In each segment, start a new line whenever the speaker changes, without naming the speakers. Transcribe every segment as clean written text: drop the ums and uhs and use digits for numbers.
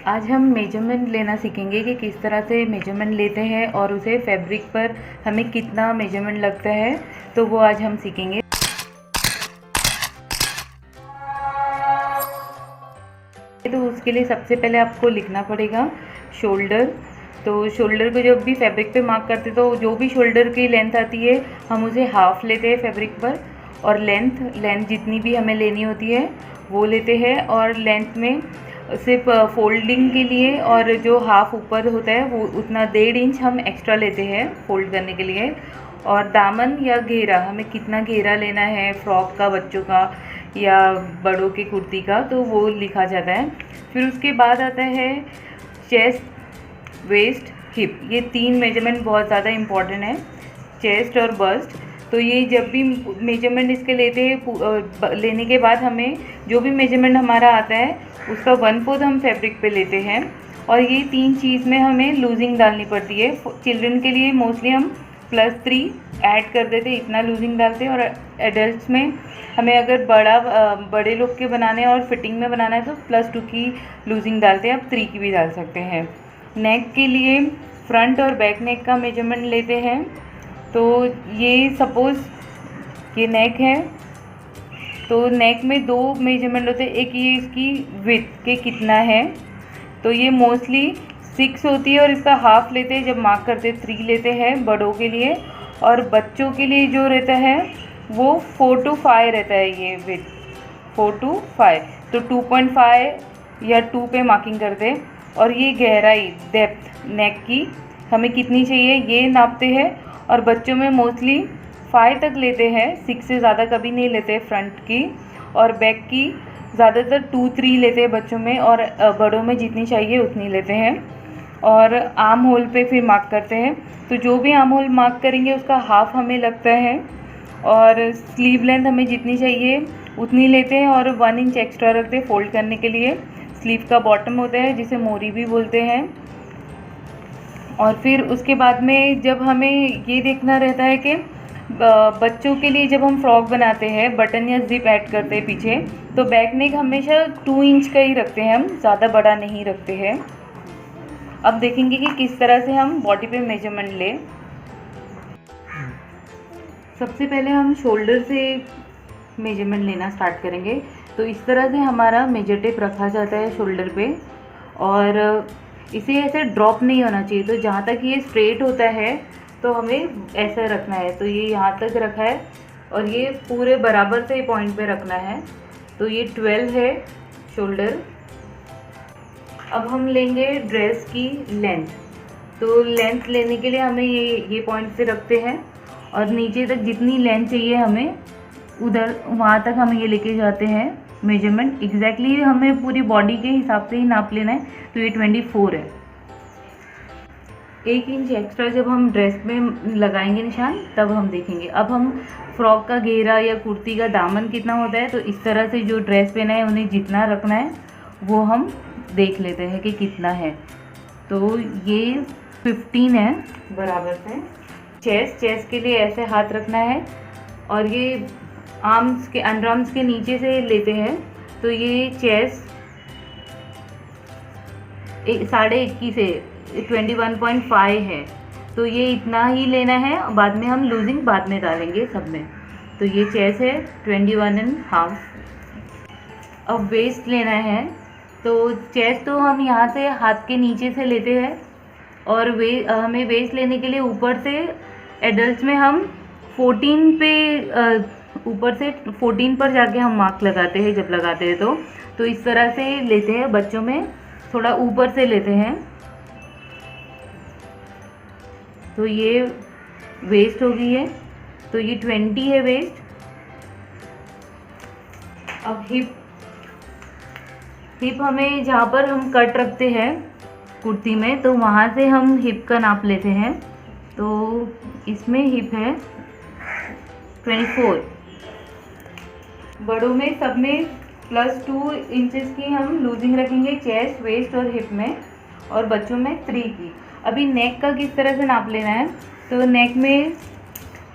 आज हम मेजरमेंट लेना सीखेंगे कि किस तरह से मेजरमेंट लेते हैं और उसे फैब्रिक पर हमें कितना मेजरमेंट लगता है, तो वो आज हम सीखेंगे। तो उसके लिए सबसे पहले आपको लिखना पड़ेगा शोल्डर। तो शोल्डर को जब भी फैब्रिक पे मार्क करते तो जो भी शोल्डर की लेंथ आती है हम उसे हाफ लेते हैं फैब्रिक पर, और लेंथ जितनी भी हमें लेनी होती है वो लेते हैं। और लेंथ में सिर्फ फोल्डिंग के लिए और जो हाफ ऊपर होता है वो उतना 1.5 इंच हम एक्स्ट्रा लेते हैं फोल्ड करने के लिए। और दामन या घेरा, हमें कितना घेरा लेना है फ्रॉक का, बच्चों का या बड़ों की कुर्ती का, तो वो लिखा जाता है। फिर उसके बाद आता है चेस्ट, वेस्ट, हिप। ये 3 मेजरमेंट बहुत ज़्यादा इम्पॉर्टेंट है, चेस्ट और बस्ट। तो ये जब भी मेजरमेंट इसके लेने के बाद हमें जो भी मेजरमेंट हमारा आता है उसका 1/4 हम फैब्रिक पे लेते हैं। और ये 3 चीज़ में हमें लूजिंग डालनी पड़ती है। चिल्ड्रन के लिए मोस्टली हम +3 ऐड कर देते, इतना लूजिंग डालते हैं। और एडल्ट्स में हमें अगर बड़े लोग के बनाने हैं और फिटिंग में बनाना है तो +2 की लूजिंग डालते हैं, अब 3 की भी डाल सकते हैं। नेक के लिए फ्रंट और बैक नेक का मेजरमेंट लेते हैं। तो ये सपोज़ ये नेक है, तो नेक में 2 मेजरमेंट होते हैं। एक ये इसकी विड्थ के कितना है, तो ये मोस्टली 6 होती है और इसका हाफ लेते हैं जब मार्क करते हैं, 3 लेते हैं बड़ों के लिए। और बच्चों के लिए जो रहता है वो 4 to 5 रहता है, ये विड्थ 4 to 5, तो 2.5 या 2 पे मार्किंग करते हैं। और ये गहराई, डेप्थ नेक की हमें कितनी चाहिए ये नापते हैं। और बच्चों में मोस्टली 5 तक लेते हैं, 6 से ज़्यादा कभी नहीं लेते फ्रंट की। और बैक की ज़्यादातर 2-3 लेते हैं बच्चों में, और बड़ों में जितनी चाहिए उतनी लेते हैं। और आर्म होल पे फिर मार्क करते हैं, तो जो भी आर्म होल मार्क करेंगे उसका हाफ हमें लगता है। और स्लीव लेंथ हमें जितनी चाहिए उतनी लेते हैं और 1 इंच एक्स्ट्रा रखते हैं फोल्ड करने के लिए। स्लीव का बॉटम होता है जिसे मोरी भी बोलते हैं। और फिर उसके बाद में जब हमें ये देखना रहता है कि बच्चों के लिए जब हम फ्रॉक बनाते हैं, बटन या जिप ऐड करते हैं पीछे, तो बैक नेक हमेशा 2 इंच का ही रखते हैं, हम ज़्यादा बड़ा नहीं रखते हैं। अब देखेंगे कि किस तरह से हम बॉडी पे मेजरमेंट लें। सबसे पहले हम शोल्डर से मेजरमेंट लेना स्टार्ट करेंगे। तो इस तरह से हमारा मेजर टेप रखा जाता है शोल्डर पे, और इसे ऐसे ड्रॉप नहीं होना चाहिए। तो जहाँ तक ये स्ट्रेट होता है तो हमें ऐसा रखना है, तो ये यहाँ तक रखा है और ये पूरे बराबर से पॉइंट पे रखना है। तो ये 12 है शोल्डर। अब हम लेंगे ड्रेस की लेंथ। तो लेंथ लेने के लिए हमें ये पॉइंट से रखते हैं, और नीचे तक जितनी लेंथ चाहिए हमें उधर वहाँ तक हम ये लेके जाते हैं मेजरमेंट। एग्जैक्टली हमें पूरी बॉडी के हिसाब से ही नाप लेना है। तो ये 24 है। 1 इंच एक्स्ट्रा जब हम ड्रेस में लगाएंगे निशान, तब हम देखेंगे। अब हम फ्रॉक का घेरा या कुर्ती का दामन कितना होता है, तो इस तरह से जो ड्रेस पहना है उन्हें जितना रखना है वो हम देख लेते हैं कि कितना है। तो ये 15 है बराबर से। चेस्ट के लिए ऐसे हाथ रखना है, और ये आर्म्स के, अंडर आर्म्स के नीचे से लेते हैं। तो ये चेस्ट 21.5 से 21.5 है, तो ये इतना ही लेना है। बाद में हम लूजिंग बाद में डालेंगे सब में। तो ये चेस्ट है 21.5। अब वेस्ट लेना है, तो चेस्ट तो हम यहाँ से हाथ के नीचे से लेते हैं, और हमें वेस्ट लेने के लिए ऊपर से एडल्ट्स में हम 14 पे ऊपर से 14 पर जाके हम मार्क लगाते हैं जब लगाते हैं। तो इस तरह से लेते हैं। बच्चों में थोड़ा ऊपर से लेते हैं। तो ये वेस्ट हो गई है, तो ये 20 है वेस्ट। अब हिप हमें जहाँ पर हम कट रखते हैं कुर्ती में, तो वहाँ से हम हिप का नाप लेते हैं। तो इसमें हिप है 24। बड़ों में सब में +2 इंचेस की हम लूजिंग रखेंगे चेस्ट, वेस्ट और हिप में, और बच्चों में 3 की। अभी नेक का किस तरह से नाप लेना है, तो नेक में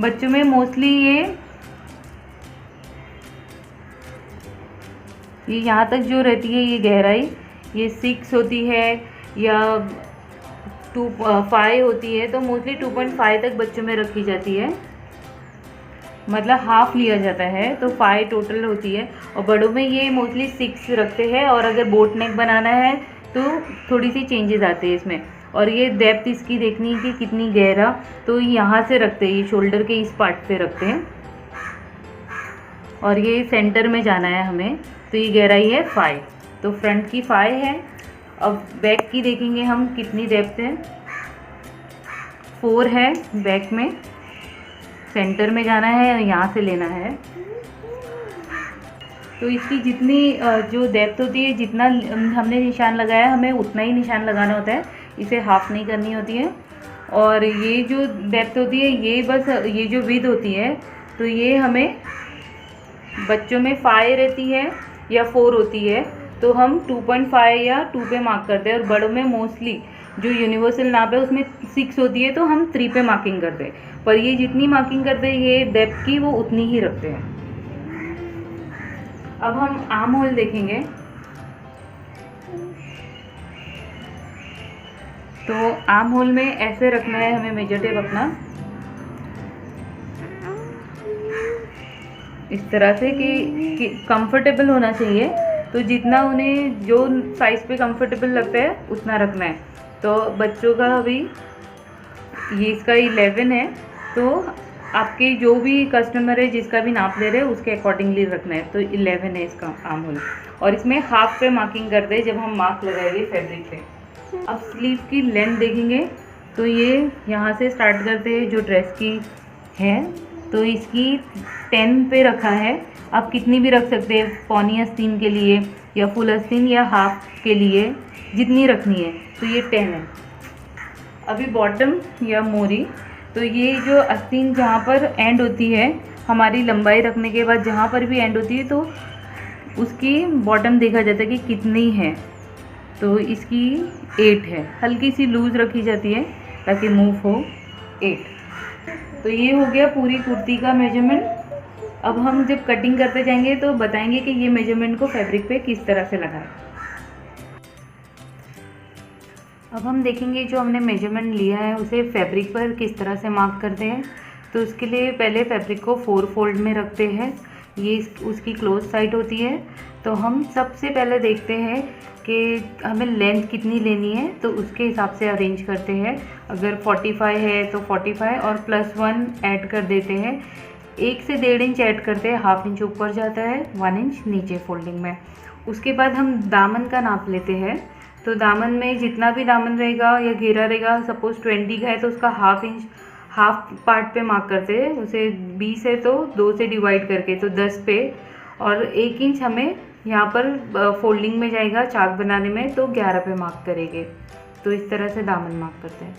बच्चों में मोस्टली ये यहाँ तक जो रहती है ये गहराई, ये 6 होती है या 5 होती है, तो मोस्टली 2.5 तक बच्चों में रखी जाती है, मतलब हाफ लिया जाता है, तो 5 टोटल होती है। और बड़ों में ये मोस्टली 6 रखते हैं, और अगर बोट नेक बनाना है तो थोड़ी सी चेंजेस आते हैं इसमें। और ये डेप्थ इसकी देखनी है कि कितनी गहरा, तो यहाँ से रखते हैं, ये शोल्डर के इस पार्ट से रखते हैं, और ये सेंटर में जाना है हमें, तो ये गहराई है 5, तो फ्रंट की 5 है। अब बैक की देखेंगे हम कितनी डेप्थ है, 4 है बैक में, सेंटर में जाना है और यहाँ से लेना है। तो इसकी जितनी जो डेप्थ होती है, जितना हमने निशान लगाया हमें उतना ही निशान लगाना होता है, इसे हाफ नहीं करनी होती है। और ये जो डेप्थ होती है, ये बस ये जो विड्थ होती है, तो ये हमें बच्चों में 5 रहती है या 4 होती है, तो हम 2.5 या 2 पे मार्क करते हैं। और बड़ों में मोस्टली जो यूनिवर्सल नाप है उसमें 6 होती है, तो हम 3 पे मार्किंग करते हैं। पर ये जितनी मार्किंग करते हैं ये डेप्थ की, वो उतनी ही रखते हैं। अब हम आर्म होल देखेंगे, तो आर्म होल में ऐसे रखना है हमें मेजर टेप अपना, इस तरह से कि कंफर्टेबल होना चाहिए, तो जितना उन्हें जो साइज़ पे कंफर्टेबल लगता है उतना रखना है। तो बच्चों का अभी ये इसका 11 है, तो आपके जो भी कस्टमर है जिसका भी नाप ले रहे हैं उसके अकॉर्डिंगली रखना है। तो 11 है इसका आर्म होल, और इसमें हाफ पे मार्किंग करते हैं जब हम मार्क लगाएंगे फैब्रिक पे। अब स्लीव की लेंथ देखेंगे, तो ये यहाँ से स्टार्ट करते हैं जो ड्रेस की है, तो इसकी 10 पे रखा है। आप कितनी भी रख सकते हैं, पौनी आस्तीन के लिए या फुल आस्तीन या हाफ के लिए, जितनी रखनी है, तो ये 10 है। अभी बॉटम या मोरी, तो ये जो आस्तीन जहाँ पर एंड होती है, हमारी लंबाई रखने के बाद जहाँ पर भी एंड होती है, तो उसकी बॉटम देखा जाता है कि कितनी है, तो इसकी 8 है। हल्की सी लूज़ रखी जाती है ताकि मूव हो, 8। तो ये हो गया पूरी कुर्ती का मेजरमेंट। अब हम जब कटिंग करते जाएंगे तो बताएंगे कि ये मेजरमेंट को फैब्रिक पे किस तरह से लगाएं। अब हम देखेंगे जो हमने मेजरमेंट लिया है उसे फैब्रिक पर किस तरह से मार्क करते हैं। तो उसके लिए पहले फैब्रिक को 4 फोल्ड में रखते हैं, ये उसकी क्लोज साइड होती है। तो हम सबसे पहले देखते हैं कि हमें लेंथ कितनी लेनी है, तो उसके हिसाब से अरेंज करते हैं। अगर 45 है तो 45 और +1 ऐड कर देते हैं, 1 से 1.5 इंच ऐड करते हैं, ½ इंच ऊपर जाता है, 1 इंच नीचे फोल्डिंग में। उसके बाद हम दामन का नाप लेते हैं। तो दामन में जितना भी दामन रहेगा या घेरा रहेगा, सपोज 20 का है तो उसका ½ इंच हाफ पार्ट पे मार्क करते हैं, उसे 20 है तो 2 से डिवाइड करके, तो 10 पे, और 1 इंच हमें यहाँ पर फोल्डिंग में जाएगा चाक बनाने में, तो 11 पे मार्क करेंगे। तो इस तरह से दामन मार्क करते हैं।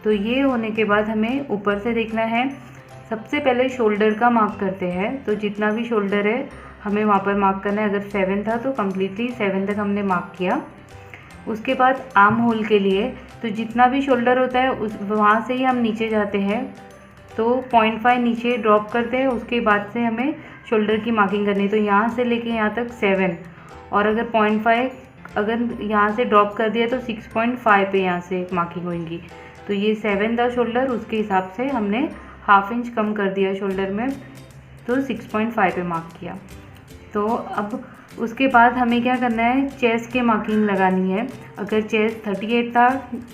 तो ये होने के बाद हमें ऊपर से देखना है, सबसे पहले शोल्डर का मार्क करते हैं। तो जितना भी शोल्डर है हमें वहाँ पर मार्क करना है। अगर 7 था तो कम्प्लीटली 7 तक हमने मार्क किया। उसके बाद आर्म होल के लिए, तो जितना भी शोल्डर होता है उस वहाँ से ही हम नीचे जाते हैं, तो 0.5 नीचे ड्रॉप करते हैं। उसके बाद से हमें शोल्डर की मार्किंग करनी है। तो यहाँ से लेके यहाँ तक 7, और अगर 0.5 अगर यहाँ से ड्रॉप कर दिया तो 6.5 पे यहाँ से मार्किंग होगी। तो ये 7 था शोल्डर, उसके हिसाब से हमने ½ इंच कम कर दिया शोल्डर में, तो 6.5 पे मार्क किया। तो अब उसके बाद हमें क्या करना है, चेस्ट के मार्किंग लगानी है। अगर चेस्ट 38 था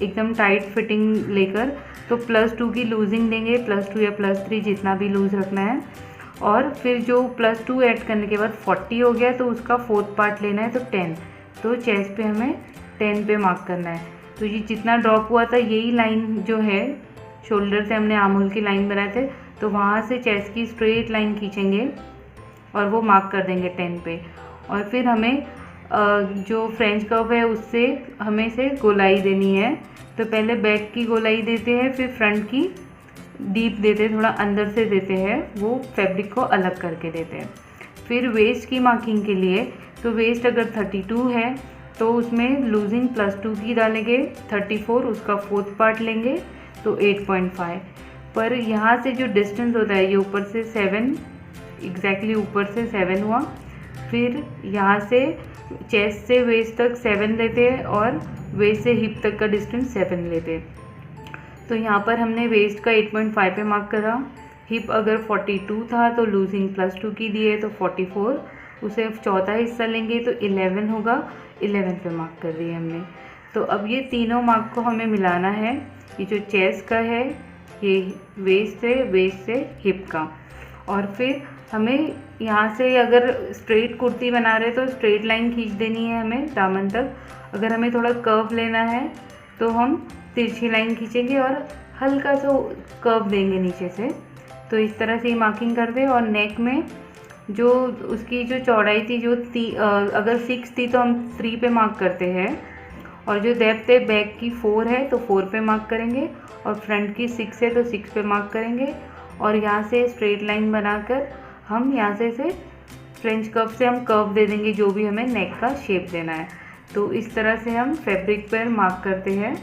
एकदम टाइट फिटिंग लेकर, तो +2 की लूजिंग देंगे, +2 या +3 जितना भी लूज़ रखना है। और फिर जो +2 ऐड करने के बाद 40 हो गया, तो उसका 4th पार्ट लेना है, तो 10। तो चेस्ट पे हमें 10 पे मार्क करना है। तो ये जितना ड्रॉप हुआ था, यही लाइन जो है शोल्डर से हमने आर्म होल की लाइन बनाए थे, तो वहाँ से चेस्ट की स्ट्रेट लाइन खींचेंगे और वो मार्क कर देंगे 10 पे। और फिर हमें जो फ्रेंच कर्व है उससे हमें से गोलाई देनी है। तो पहले बैक की गोलाई देते हैं, फिर फ्रंट की डीप देते हैं, थोड़ा अंदर से देते हैं, वो फैब्रिक को अलग करके देते हैं। फिर वेस्ट की मार्किंग के लिए, तो वेस्ट अगर 32 है तो उसमें लूजिंग +2 की डालेंगे, 34 उसका 4th पार्ट लेंगे, तो 8.5। पर यहाँ से जो डिस्टेंस होता है, ये ऊपर से 7 एग्जैक्टली ऊपर से 7 हुआ। फिर यहाँ से चेस्ट से वेस्ट तक 7 लेते हैं और वेस्ट से हिप तक का डिस्टेंस 7 लेते हैं। तो यहाँ पर हमने वेस्ट का 8.5 पे मार्क करा, हिप अगर 42 था तो लूजिंग +2 की दिए तो 44, उसे चौथा हिस्सा लेंगे तो 11 होगा, 11 पे मार्क कर दिए हमने। तो अब ये तीनों मार्क को हमें मिलाना है, ये जो चेस्ट का है, ये वेस्ट से हिप का। और फिर हमें यहाँ से अगर स्ट्रेट कुर्ती बना रहे तो स्ट्रेट लाइन खींच देनी है हमें दामन तक। अगर हमें थोड़ा कर्व लेना है तो हम तिरछी लाइन खींचेंगे और हल्का सा कर्व देंगे नीचे से। तो इस तरह से मार्किंग कर दे। और नेक में जो उसकी जो चौड़ाई थी जो अगर 6 थी तो हम 3 पे मार्क करते हैं, और जो डेप्थ है बैक की 4 है तो 4 पे मार्क करेंगे, और फ्रंट की 6 है तो 6 पे मार्क करेंगे। और यहाँ से स्ट्रेट लाइन बनाकर हम यहाँ से फ्रेंच कर्व से हम कर्व दे देंगे जो भी हमें नेक का शेप देना है। तो इस तरह से हम फैब्रिक पर मार्क करते हैं।